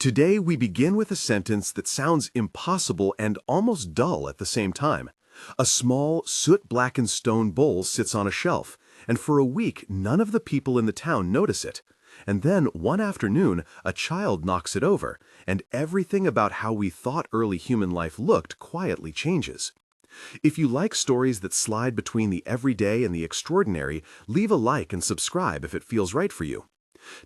Today we begin with a sentence that sounds impossible and almost dull at the same time. A small, soot-blackened stone bowl sits on a shelf, and for a week none of the people in the town notice it. And then one afternoon, a child knocks it over, and everything about how we thought early human life looked quietly changes. If you like stories that slide between the everyday and the extraordinary, leave a like and subscribe if it feels right for you.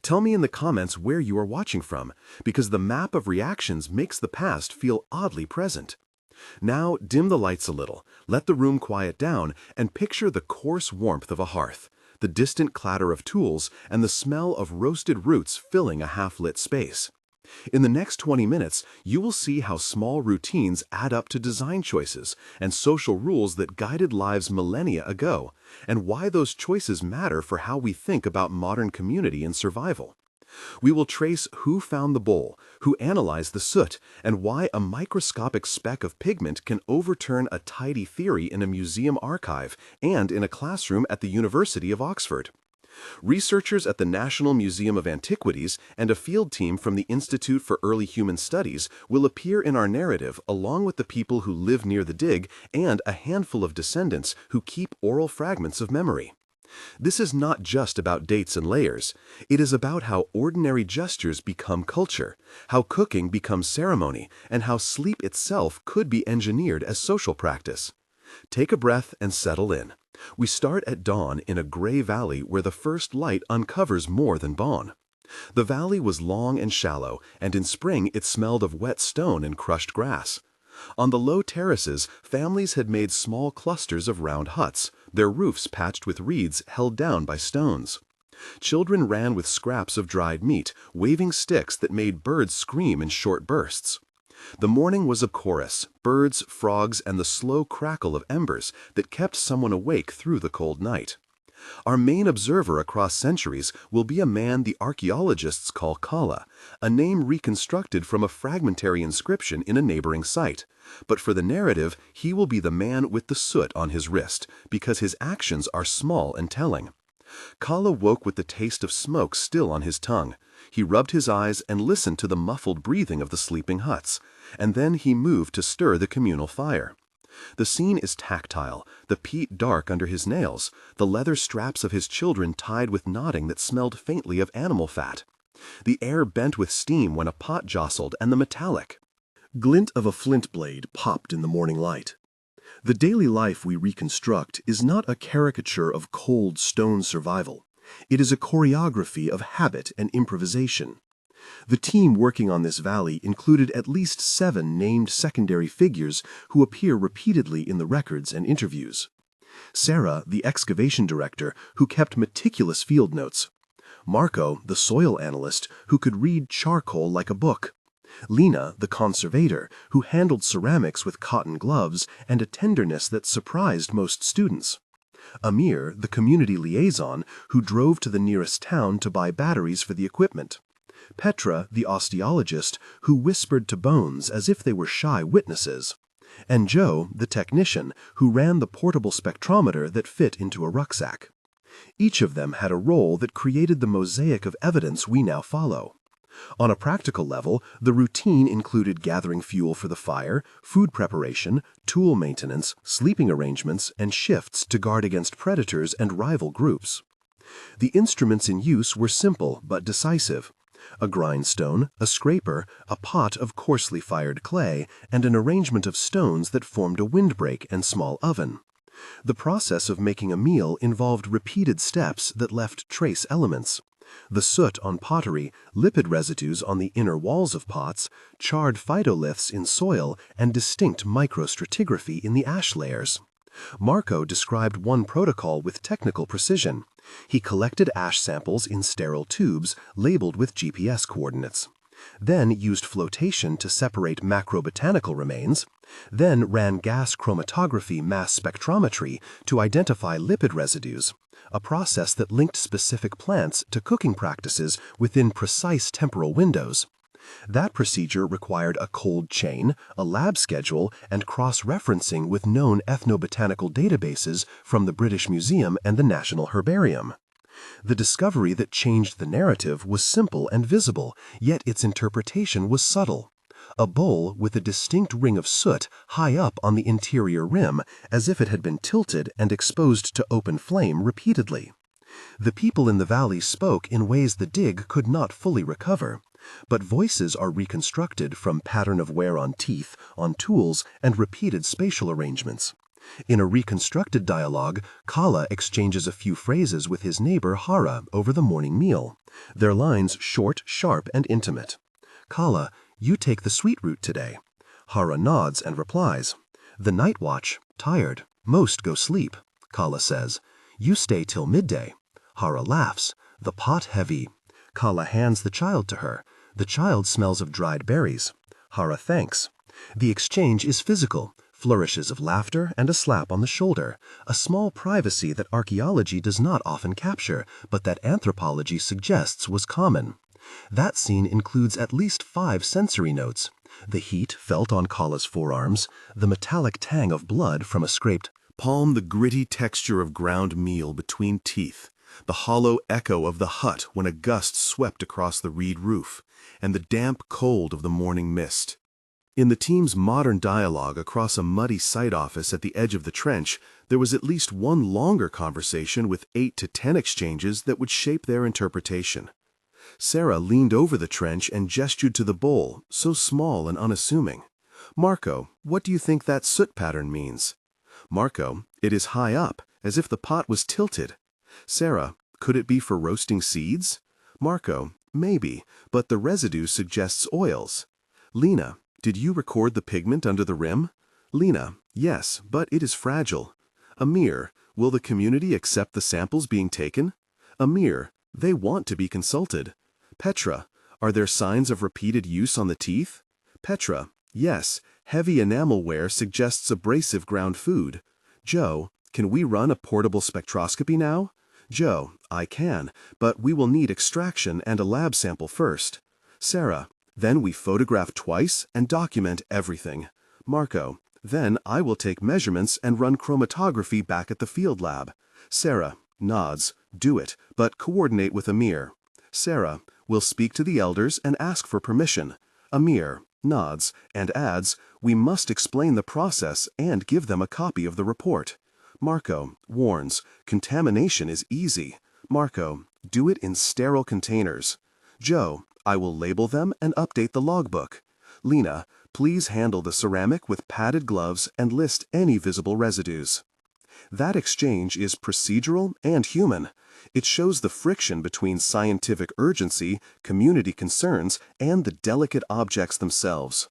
Tell me in the comments where you are watching from, because the map of reactions makes the past feel oddly present. Now, dim the lights a little, let the room quiet down, and picture the coarse warmth of a hearth, the distant clatter of tools, and the smell of roasted roots filling a half-lit space. In the next 20 minutes, you will see how small routines add up to design choices and social rules that guided lives millennia ago, and why those choices matter for how we think about modern community and survival. We will trace who found the bowl, who analyzed the soot, and why a microscopic speck of pigment can overturn a tidy theory in a museum archive and in a classroom at the University of Oxford. Researchers at the National Museum of Antiquities and a field team from the Institute for Early Human Studies will appear in our narrative along with the people who live near the dig and a handful of descendants who keep oral fragments of memory. This is not just about dates and layers. It is about how ordinary gestures become culture, how cooking becomes ceremony, and how sleep itself could be engineered as social practice. Take a breath and settle in. We start at dawn in a gray valley where the first light uncovers more than bone. The valley was long and shallow, and in spring it smelled of wet stone and crushed grass. On the low terraces, families had made small clusters of round huts, their roofs patched with reeds held down by stones. Children ran with scraps of dried meat, waving sticks that made birds scream in short bursts. The morning was a chorus, birds, frogs, and the slow crackle of embers that kept someone awake through the cold night. Our main observer across centuries will be a man the archaeologists call Kala, a name reconstructed from a fragmentary inscription in a neighboring site. But for the narrative, he will be the man with the soot on his wrist, because his actions are small and telling. Kala woke with the taste of smoke still on his tongue. He rubbed his eyes and listened to the muffled breathing of the sleeping huts, and then he moved to stir the communal fire. The scene is tactile, the peat dark under his nails, the leather straps of his children tied with knotting that smelled faintly of animal fat. The air bent with steam when a pot jostled, and the metallic glint of a flint blade popped in the morning light. The daily life we reconstruct is not a caricature of cold stone survival. It is a choreography of habit and improvisation. The team working on this valley included at least 7 named secondary figures who appear repeatedly in the records and interviews. Sarah, the excavation director, who kept meticulous field notes. Marco, the soil analyst, who could read charcoal like a book. Lena, the conservator, who handled ceramics with cotton gloves and a tenderness that surprised most students. Amir, the community liaison, who drove to the nearest town to buy batteries for the equipment. Petra, the osteologist, who whispered to bones as if they were shy witnesses. And Joe, the technician, who ran the portable spectrometer that fit into a rucksack. Each of them had a role that created the mosaic of evidence we now follow. On a practical level, the routine included gathering fuel for the fire, food preparation, tool maintenance, sleeping arrangements, and shifts to guard against predators and rival groups. The instruments in use were simple but decisive. A grindstone, a scraper, a pot of coarsely fired clay, and an arrangement of stones that formed a windbreak and small oven. The process of making a meal involved repeated steps that left trace elements. The soot on pottery, lipid residues on the inner walls of pots, charred phytoliths in soil, and distinct microstratigraphy in the ash layers. Marco described one protocol with technical precision. He collected ash samples in sterile tubes labeled with GPS coordinates. Then used flotation to separate macrobotanical remains, then ran gas chromatography mass spectrometry to identify lipid residues, a process that linked specific plants to cooking practices within precise temporal windows. That procedure required a cold chain, a lab schedule, and cross-referencing with known ethnobotanical databases from the British Museum and the National Herbarium. The discovery that changed the narrative was simple and visible, yet its interpretation was subtle. A bowl with a distinct ring of soot high up on the interior rim, as if it had been tilted and exposed to open flame repeatedly. The people in the valley spoke in ways the dig could not fully recover, but voices are reconstructed from pattern of wear on teeth, on tools, and repeated spatial arrangements. In a reconstructed dialogue, Kala exchanges a few phrases with his neighbor Hara over the morning meal, their lines short, sharp, and intimate. Kala, you take the sweet route today. Hara nods and replies. The night watch, tired, most go sleep. Kala says. You stay till midday. Hara laughs. The pot heavy. Kala hands the child to her. The child smells of dried berries. Hara thanks. The exchange is physical, flourishes of laughter and a slap on the shoulder, a small privacy that archaeology does not often capture, but that anthropology suggests was common. That scene includes at least 5 sensory notes. The heat felt on Kala's forearms, the metallic tang of blood from a scraped palm, the gritty texture of ground meal between teeth, the hollow echo of the hut when a gust swept across the reed roof, and the damp cold of the morning mist. In the team's modern dialogue across a muddy site office at the edge of the trench, there was at least one longer conversation with 8 to 10 exchanges that would shape their interpretation. Sarah leaned over the trench and gestured to the bowl, so small and unassuming. Marco, what do you think that soot pattern means? Marco, it is high up, as if the pot was tilted. Sarah, could it be for roasting seeds? Marco, maybe, but the residue suggests oils. Lena, did you record the pigment under the rim? Lena, yes, but it is fragile. Amir, will the community accept the samples being taken? Amir, they want to be consulted. Petra, are there signs of repeated use on the teeth? Petra, yes, heavy enamel wear suggests abrasive ground food. Joe, can we run a portable spectroscopy now? Joe, I can, but we will need extraction and a lab sample first. Sarah, then we photograph twice and document everything. Marco, then I will take measurements and run chromatography back at the field lab. Sarah, nods, do it, but coordinate with Amir. Sarah, will speak to the elders and ask for permission. Amir, nods, and adds, we must explain the process and give them a copy of the report. Marco warns, contamination is easy. Marco, do it in sterile containers. Joe, I will label them and update the logbook. Lena, please handle the ceramic with padded gloves and list any visible residues. That exchange is procedural and human. It shows the friction between scientific urgency, community concerns, and the delicate objects themselves.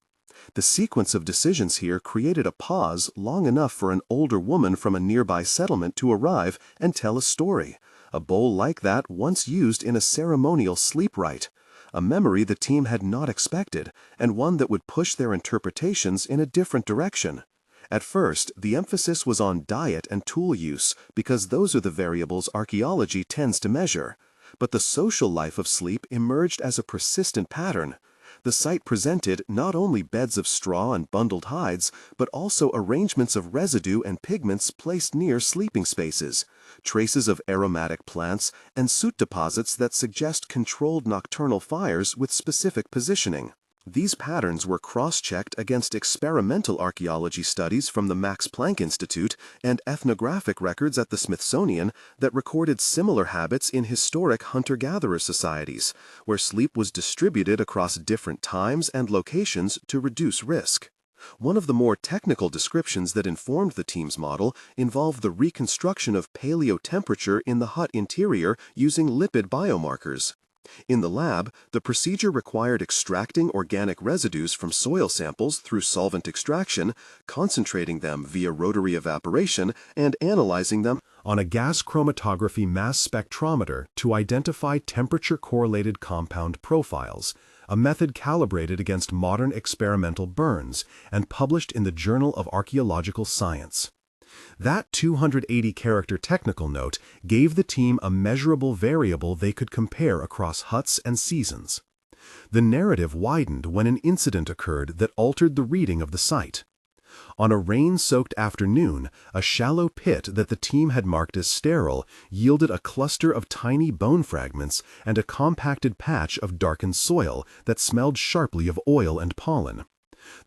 The sequence of decisions here created a pause long enough for an older woman from a nearby settlement to arrive and tell a story. A bowl like that once used in a ceremonial sleep rite. A memory the team had not expected, and one that would push their interpretations in a different direction. At first, the emphasis was on diet and tool use, because those are the variables archaeology tends to measure. But the social life of sleep emerged as a persistent pattern. The site presented not only beds of straw and bundled hides, but also arrangements of residue and pigments placed near sleeping spaces, traces of aromatic plants, and soot deposits that suggest controlled nocturnal fires with specific positioning. These patterns were cross-checked against experimental archaeology studies from the Max Planck Institute and ethnographic records at the Smithsonian that recorded similar habits in historic hunter-gatherer societies, where sleep was distributed across different times and locations to reduce risk. One of the more technical descriptions that informed the team's model involved the reconstruction of paleotemperature in the hut interior using lipid biomarkers. In the lab, the procedure required extracting organic residues from soil samples through solvent extraction, concentrating them via rotary evaporation, and analyzing them on a gas chromatography mass spectrometer to identify temperature-correlated compound profiles, a method calibrated against modern experimental burns and published in the Journal of Archaeological Science. That 280-character technical note gave the team a measurable variable they could compare across huts and seasons. The narrative widened when an incident occurred that altered the reading of the site. On a rain-soaked afternoon, a shallow pit that the team had marked as sterile yielded a cluster of tiny bone fragments and a compacted patch of darkened soil that smelled sharply of oil and pollen.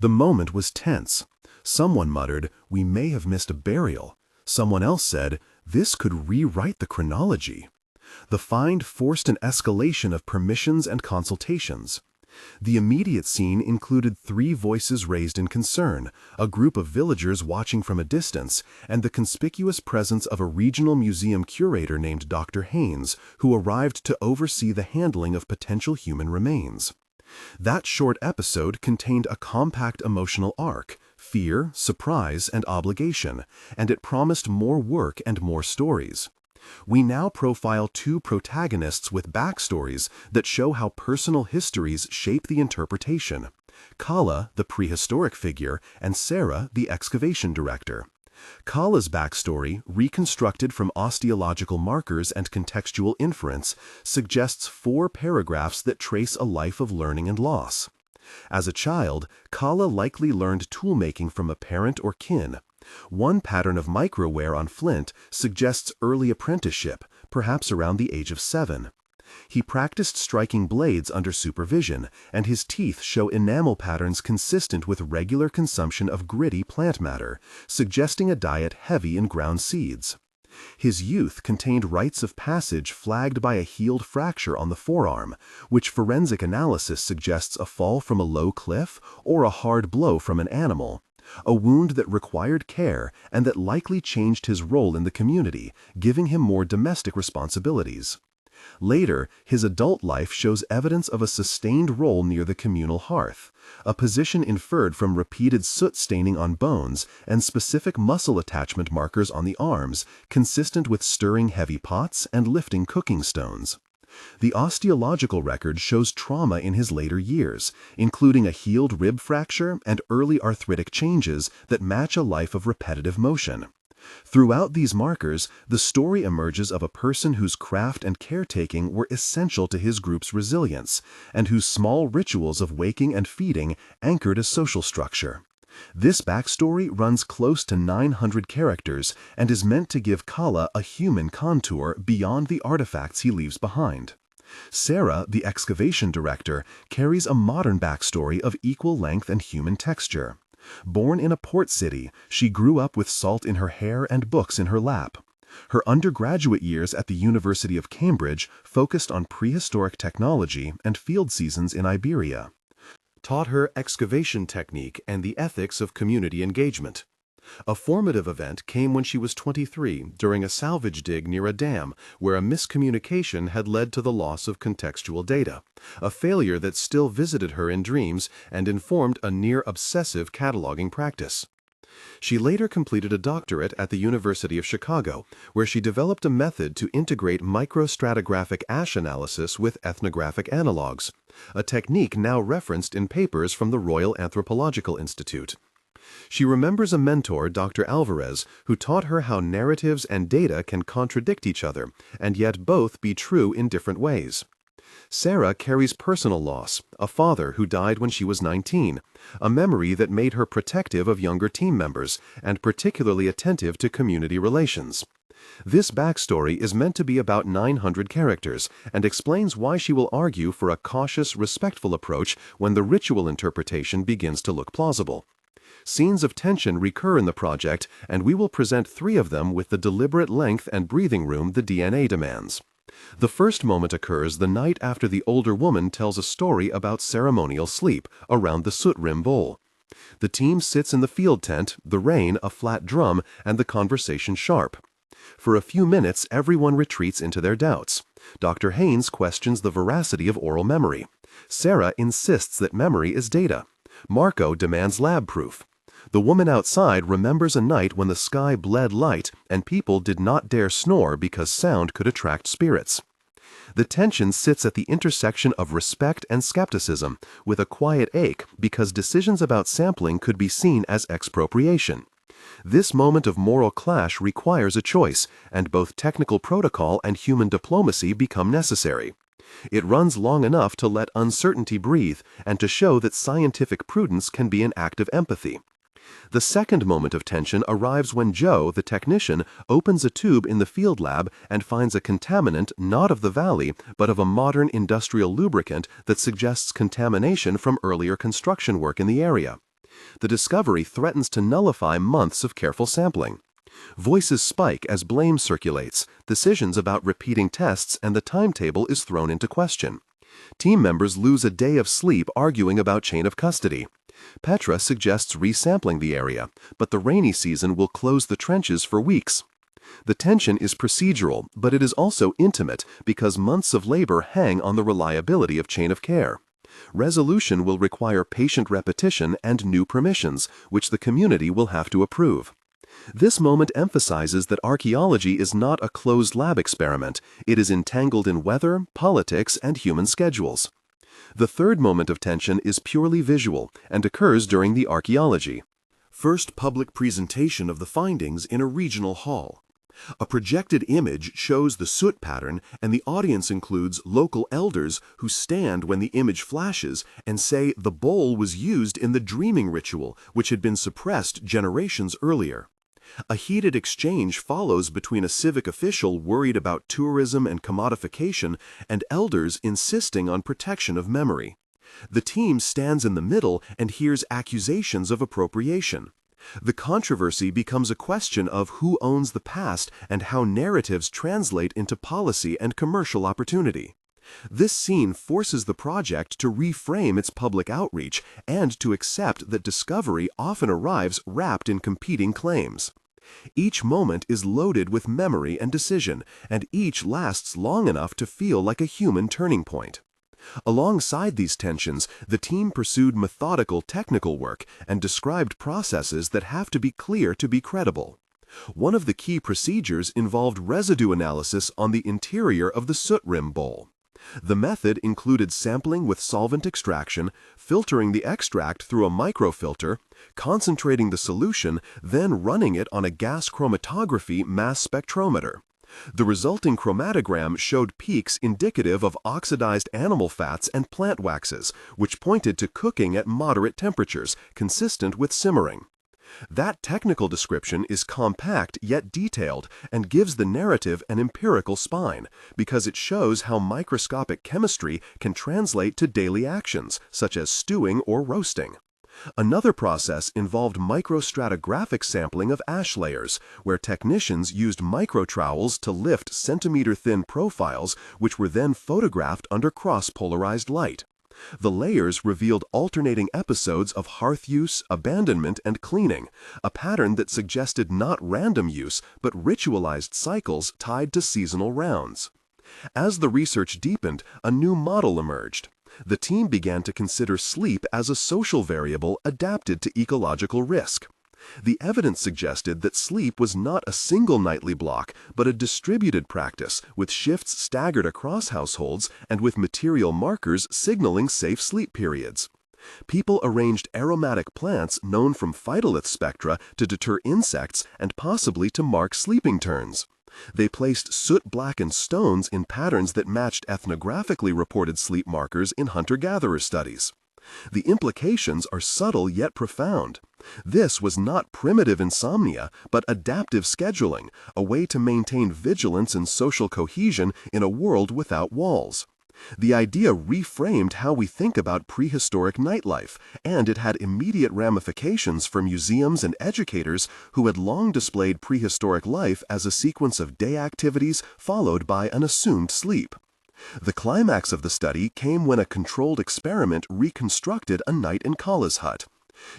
The moment was tense. Someone muttered, "We may have missed a burial." Someone else said, "This could rewrite the chronology." The find forced an escalation of permissions and consultations. The immediate scene included 3 voices raised in concern, a group of villagers watching from a distance, and the conspicuous presence of a regional museum curator named Dr. Haynes, who arrived to oversee the handling of potential human remains. That short episode contained a compact emotional arc: fear, surprise, and obligation, and it promised more work and more stories. We now profile 2 protagonists with backstories that show how personal histories shape the interpretation: Kala, the prehistoric figure, and Sarah, the excavation director. Kala's backstory, reconstructed from osteological markers and contextual inference, suggests 4 paragraphs that trace a life of learning and loss. As a child, Kala likely learned toolmaking from a parent or kin. One pattern of microware on flint suggests early apprenticeship, perhaps around the age of 7. He practiced striking blades under supervision, and his teeth show enamel patterns consistent with regular consumption of gritty plant matter, suggesting a diet heavy in ground seeds. His youth contained rites of passage flagged by a healed fracture on the forearm, which forensic analysis suggests a fall from a low cliff or a hard blow from an animal. A wound that required care and that likely changed his role in the community, giving him more domestic responsibilities. Later, his adult life shows evidence of a sustained role near the communal hearth, a position inferred from repeated soot staining on bones and specific muscle attachment markers on the arms, consistent with stirring heavy pots and lifting cooking stones. The osteological record shows trauma in his later years, including a healed rib fracture and early arthritic changes that match a life of repetitive motion. Throughout these markers, the story emerges of a person whose craft and caretaking were essential to his group's resilience, and whose small rituals of waking and feeding anchored a social structure. This backstory runs close to 900 characters and is meant to give Kala a human contour beyond the artifacts he leaves behind. Sarah, the excavation director, carries a modern backstory of equal length and human texture. Born in a port city, she grew up with salt in her hair and books in her lap. Her undergraduate years at the University of Cambridge focused on prehistoric technology and field seasons in Iberia. Taught her excavation technique and the ethics of community engagement. A formative event came when she was 23 during a salvage dig near a dam where a miscommunication had led to the loss of contextual data, a failure that still visited her in dreams and informed a near-obsessive cataloging practice. She later completed a doctorate at the University of Chicago, where she developed a method to integrate microstratigraphic ash analysis with ethnographic analogs, a technique now referenced in papers from the Royal Anthropological Institute. She remembers a mentor, Dr. Alvarez, who taught her how narratives and data can contradict each other, and yet both be true in different ways. Sarah carries personal loss, a father who died when she was 19, a memory that made her protective of younger team members and particularly attentive to community relations. This backstory is meant to be about 900 characters and explains why she will argue for a cautious, respectful approach when the ritual interpretation begins to look plausible. Scenes of tension recur in the project, and we will present 3 of them with the deliberate length and breathing room the DNA demands. The first moment occurs the night after the older woman tells a story about ceremonial sleep around the soot rim bowl. The team sits in the field tent, the rain a flat drum, and the conversation sharp. For a few minutes, everyone retreats into their doubts. Dr. Haynes questions the veracity of oral memory. Sarah insists that memory is data. Marco demands lab proof. The woman outside remembers a night when the sky bled light and people did not dare snore because sound could attract spirits. The tension sits at the intersection of respect and skepticism, with a quiet ache because decisions about sampling could be seen as expropriation. This moment of moral clash requires a choice, and both technical protocol and human diplomacy become necessary. It runs long enough to let uncertainty breathe and to show that scientific prudence can be an act of empathy. The second moment of tension arrives when Joe, the technician, opens a tube in the field lab and finds a contaminant not of the valley, but of a modern industrial lubricant that suggests contamination from earlier construction work in the area. The discovery threatens to nullify months of careful sampling. Voices spike as blame circulates, decisions about repeating tests, and the timetable is thrown into question. Team members lose a day of sleep arguing about chain of custody. Petra suggests resampling the area, but the rainy season will close the trenches for weeks. The tension is procedural, but it is also intimate because months of labor hang on the reliability of chain of care. Resolution will require patient repetition and new permissions, which the community will have to approve. This moment emphasizes that archaeology is not a closed lab experiment. It is entangled in weather, politics, and human schedules. The third moment of tension is purely visual and occurs during the archaeology. First public presentation of the findings in a regional hall. A projected image shows the soot pattern, and the audience includes local elders who stand when the image flashes and say the bowl was used in the dreaming ritual, which had been suppressed generations earlier. A heated exchange follows between a civic official worried about tourism and commodification and elders insisting on protection of memory. The team stands in the middle and hears accusations of appropriation. The controversy becomes a question of who owns the past and how narratives translate into policy and commercial opportunity. This scene forces the project to reframe its public outreach and to accept that discovery often arrives wrapped in competing claims. Each moment is loaded with memory and decision, and each lasts long enough to feel like a human turning point. Alongside these tensions, the team pursued methodical technical work and described processes that have to be clear to be credible. One of the key procedures involved residue analysis on the interior of the soot rim bowl. The method included sampling with solvent extraction, filtering the extract through a microfilter, concentrating the solution, then running it on a gas chromatography mass spectrometer. The resulting chromatogram showed peaks indicative of oxidized animal fats and plant waxes, which pointed to cooking at moderate temperatures, consistent with simmering. That technical description is compact yet detailed and gives the narrative an empirical spine because it shows how microscopic chemistry can translate to daily actions, such as stewing or roasting. Another process involved microstratigraphic sampling of ash layers, where technicians used microtrowels to lift centimeter-thin profiles, which were then photographed under cross-polarized light. The layers revealed alternating episodes of hearth use, abandonment, and cleaning, a pattern that suggested not random use, but ritualized cycles tied to seasonal rounds. As the research deepened, a new model emerged. The team began to consider sleep as a social variable adapted to ecological risk. The evidence suggested that sleep was not a single nightly block, but a distributed practice, with shifts staggered across households and with material markers signaling safe sleep periods. People arranged aromatic plants known from phytolith spectra to deter insects and possibly to mark sleeping turns. They placed soot-blackened stones in patterns that matched ethnographically reported sleep markers in hunter-gatherer studies. The implications are subtle yet profound. This was not primitive insomnia, but adaptive scheduling, a way to maintain vigilance and social cohesion in a world without walls. The idea reframed how we think about prehistoric nightlife, and it had immediate ramifications for museums and educators who had long displayed prehistoric life as a sequence of day activities followed by an assumed sleep. The climax of the study came when a controlled experiment reconstructed a night in Kala's hut.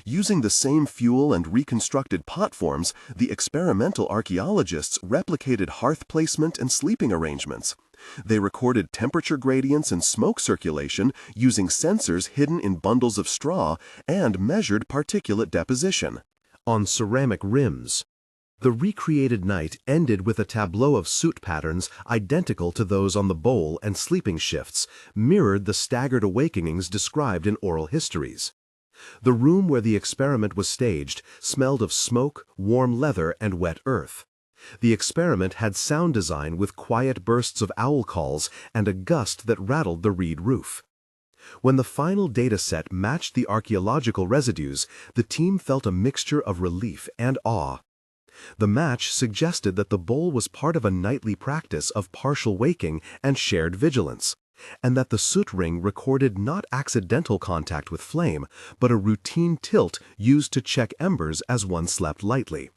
Using the same fuel and reconstructed pot forms, the experimental archaeologists replicated hearth placement and sleeping arrangements. They recorded temperature gradients and smoke circulation using sensors hidden in bundles of straw and measured particulate deposition. On ceramic rims. The recreated night ended with a tableau of soot patterns identical to those on the bowl and sleeping shifts, mirrored the staggered awakenings described in oral histories. The room where the experiment was staged smelled of smoke, warm leather, and wet earth. The experiment had sound design with quiet bursts of owl calls and a gust that rattled the reed roof. When the final data set matched the archaeological residues, the team felt a mixture of relief and awe. The match suggested that the bowl was part of a nightly practice of partial waking and shared vigilance, and that the soot ring recorded not accidental contact with flame, but a routine tilt used to check embers as one slept lightly.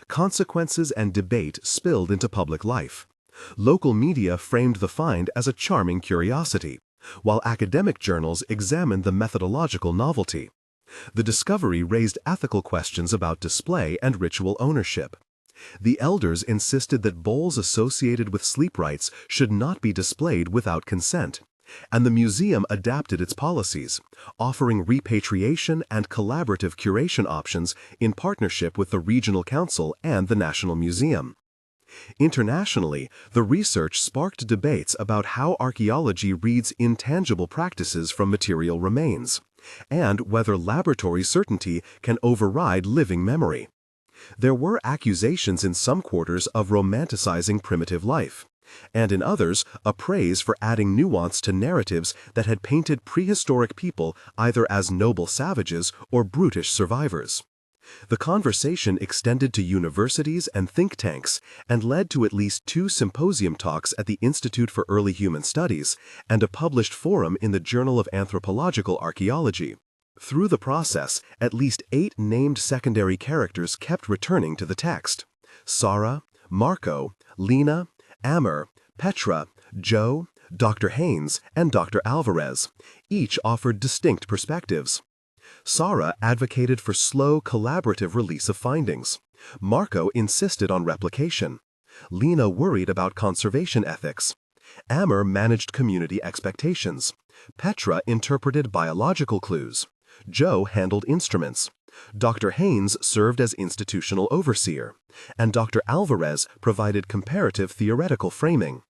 Consequences and debate spilled into public life. Local media framed the find as a charming curiosity, while academic journals examined the methodological novelty. The discovery raised ethical questions about display and ritual ownership. The elders insisted that bowls associated with sleep rites should not be displayed without consent, and the museum adapted its policies, offering repatriation and collaborative curation options in partnership with the Regional Council and the National Museum. Internationally, the research sparked debates about how archaeology reads intangible practices from material remains, and whether laboratory certainty can override living memory. There were accusations in some quarters of romanticizing primitive life, and in others, a praise for adding nuance to narratives that had painted prehistoric people either as noble savages or brutish survivors. The conversation extended to universities and think tanks and led to at least 2 symposium talks at the Institute for Early Human Studies and a published forum in the Journal of Anthropological Archaeology. Through the process, at least 8 named secondary characters kept returning to the text: Sarah, Marco, Lena, Amer, Petra, Joe, Dr. Haynes, and Dr. Alvarez. Each offered distinct perspectives. Sarah advocated for slow, collaborative release of findings. Marco insisted on replication. Lena worried about conservation ethics. Amer managed community expectations. Petra interpreted biological clues. Joe handled instruments. Dr. Haynes served as institutional overseer, and Dr. Alvarez provided comparative theoretical framing.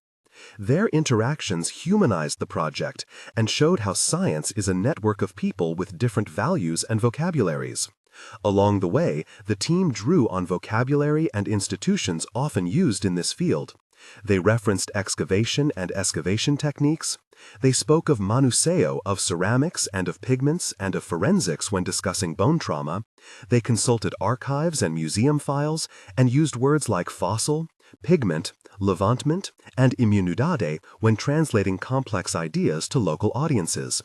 Their interactions humanized the project and showed how science is a network of people with different values and vocabularies. Along the way, the team drew on vocabulary and institutions often used in this field. They referenced excavation and excavation techniques. They spoke of manuseo, of ceramics and of pigments and of forensics when discussing bone trauma. They consulted archives and museum files and used words like fossil, pigment, levantment, and immunidade when translating complex ideas to local audiences.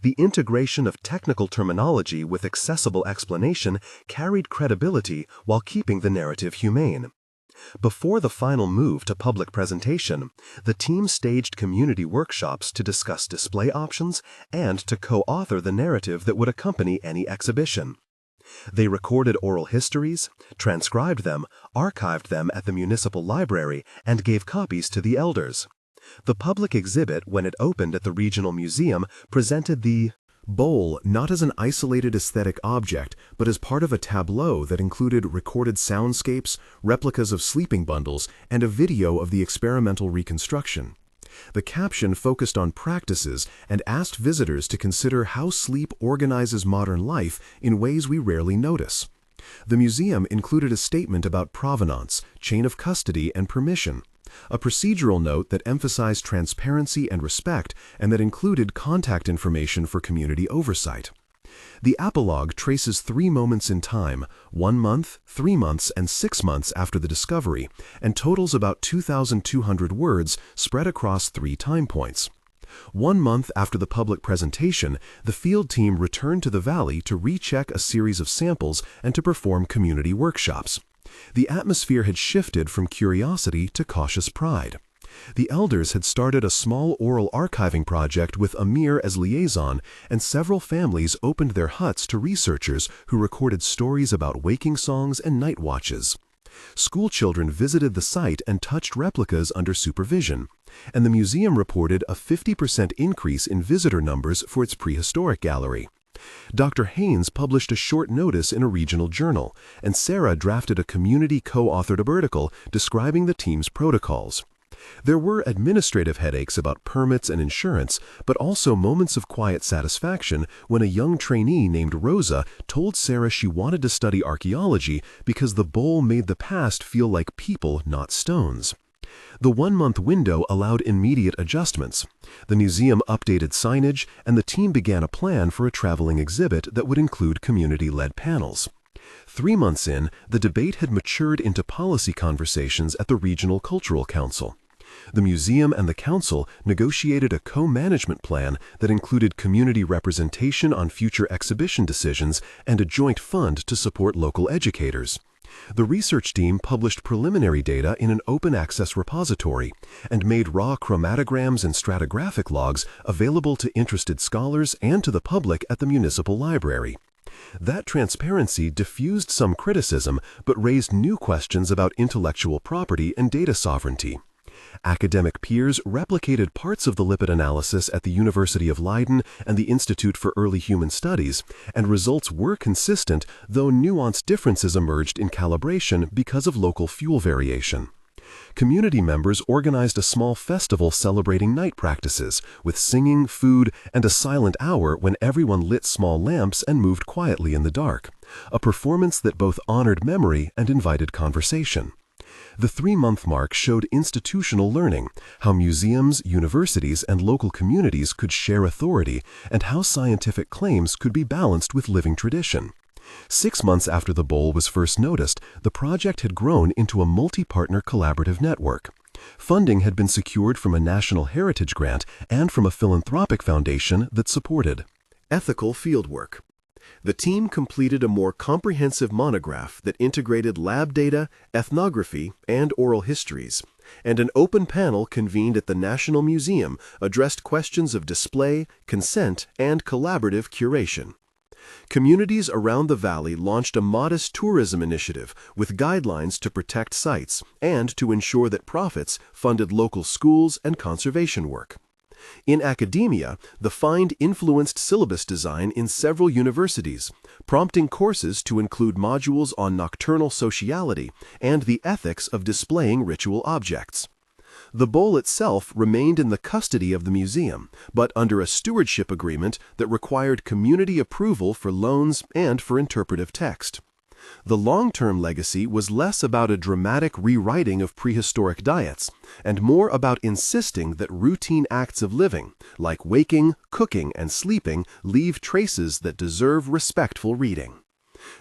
The integration of technical terminology with accessible explanation carried credibility while keeping the narrative humane. Before the final move to public presentation, the team staged community workshops to discuss display options and to co-author the narrative that would accompany any exhibition. They recorded oral histories, transcribed them, archived them at the municipal library, and gave copies to the elders. The public exhibit, when it opened at the Regional Museum, presented the bowl not as an isolated aesthetic object, but as part of a tableau that included recorded soundscapes, replicas of sleeping bundles, and a video of the experimental reconstruction. The caption focused on practices and asked visitors to consider how sleep organizes modern life in ways we rarely notice. The museum included a statement about provenance, chain of custody, and permission, a procedural note that emphasized transparency and respect and that included contact information for community oversight. The apologue traces 3 moments in time, 1 month, 3 months, and 6 months after the discovery, and totals about 2,200 words spread across 3 time points. 1 month after the public presentation, the field team returned to the valley to recheck a series of samples and to perform community workshops. The atmosphere had shifted from curiosity to cautious pride. The elders had started a small oral archiving project with Amir as liaison, and several families opened their huts to researchers who recorded stories about waking songs and night watches. School children visited the site and touched replicas under supervision, and the museum reported a 50% increase in visitor numbers for its prehistoric gallery. Dr. Haynes published a short notice in a regional journal, and Sarah drafted a community co-authored article describing the team's protocols. There were administrative headaches about permits and insurance, but also moments of quiet satisfaction when a young trainee named Rosa told Sarah she wanted to study archaeology because the bowl made the past feel like people, not stones. The 1-month window allowed immediate adjustments. The museum updated signage, and the team began a plan for a traveling exhibit that would include community-led panels. 3 months in, the debate had matured into policy conversations at the Regional Cultural Council. The museum and the council negotiated a co-management plan that included community representation on future exhibition decisions and a joint fund to support local educators. The research team published preliminary data in an open-access repository and made raw chromatograms and stratigraphic logs available to interested scholars and to the public at the municipal library. That transparency diffused some criticism but raised new questions about intellectual property and data sovereignty. Academic peers replicated parts of the lipid analysis at the University of Leiden and the Institute for Early Human Studies, and results were consistent, though nuanced differences emerged in calibration because of local fuel variation. Community members organized a small festival celebrating night practices, with singing, food, and a silent hour when everyone lit small lamps and moved quietly in the dark, a performance that both honored memory and invited conversation. The 3-month mark showed institutional learning, how museums, universities, and local communities could share authority, and how scientific claims could be balanced with living tradition. 6 months after the bowl was first noticed, the project had grown into a multi-partner collaborative network. Funding had been secured from a National Heritage Grant and from a philanthropic foundation that supported ethical fieldwork. The team completed a more comprehensive monograph that integrated lab data, ethnography, and oral histories, and an open panel convened at the National Museum addressed questions of display, consent, and collaborative curation. Communities around the valley launched a modest tourism initiative with guidelines to protect sites and to ensure that profits funded local schools and conservation work. In academia, the find influenced syllabus design in several universities, prompting courses to include modules on nocturnal sociality and the ethics of displaying ritual objects. The bowl itself remained in the custody of the museum, but under a stewardship agreement that required community approval for loans and for interpretive text. The long-term legacy was less about a dramatic rewriting of prehistoric diets and more about insisting that routine acts of living, like waking, cooking, and sleeping, leave traces that deserve respectful reading.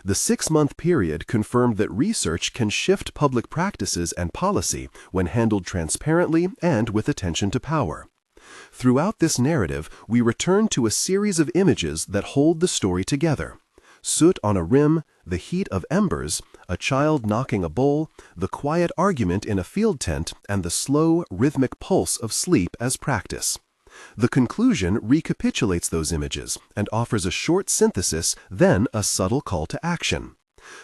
The 6-month period confirmed that research can shift public practices and policy when handled transparently and with attention to power. Throughout this narrative, we return to a series of images that hold the story together. Soot on a rim, the heat of embers, a child knocking a bowl, the quiet argument in a field tent, and the slow, rhythmic pulse of sleep as practice. The conclusion recapitulates those images and offers a short synthesis, then a subtle call to action.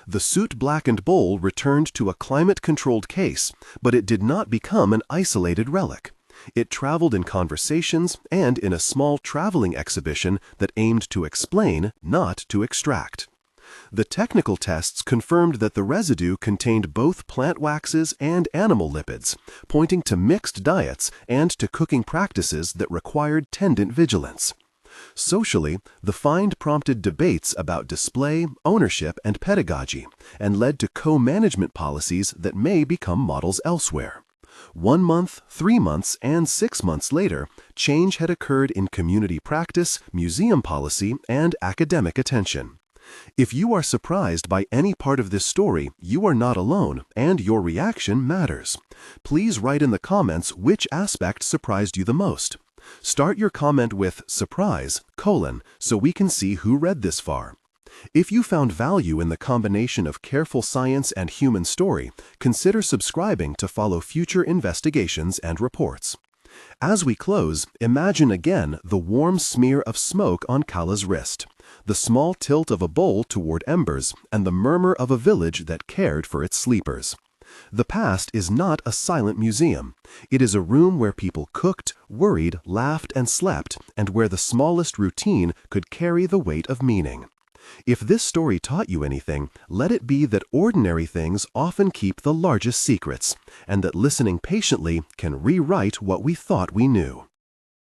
The soot-blackened bowl returned to a climate-controlled case, but it did not become an isolated relic. It traveled in conversations and in a small traveling exhibition that aimed to explain, not to extract. The technical tests confirmed that the residue contained both plant waxes and animal lipids, pointing to mixed diets and to cooking practices that required tendon vigilance. Socially, the find prompted debates about display, ownership, and pedagogy, and led to co-management policies that may become models elsewhere. 1 month, 3 months, and 6 months later, change had occurred in community practice, museum policy, and academic attention. If you are surprised by any part of this story, you are not alone, and your reaction matters. Please write in the comments which aspect surprised you the most. Start your comment with "surprise," so we can see who read this far. If you found value in the combination of careful science and human story, consider subscribing to follow future investigations and reports. As we close, imagine again the warm smear of smoke on Kala's wrist, the small tilt of a bowl toward embers, and the murmur of a village that cared for its sleepers. The past is not a silent museum. It is a room where people cooked, worried, laughed, and slept, and where the smallest routine could carry the weight of meaning. If this story taught you anything, let it be that ordinary things often keep the largest secrets, and that listening patiently can rewrite what we thought we knew.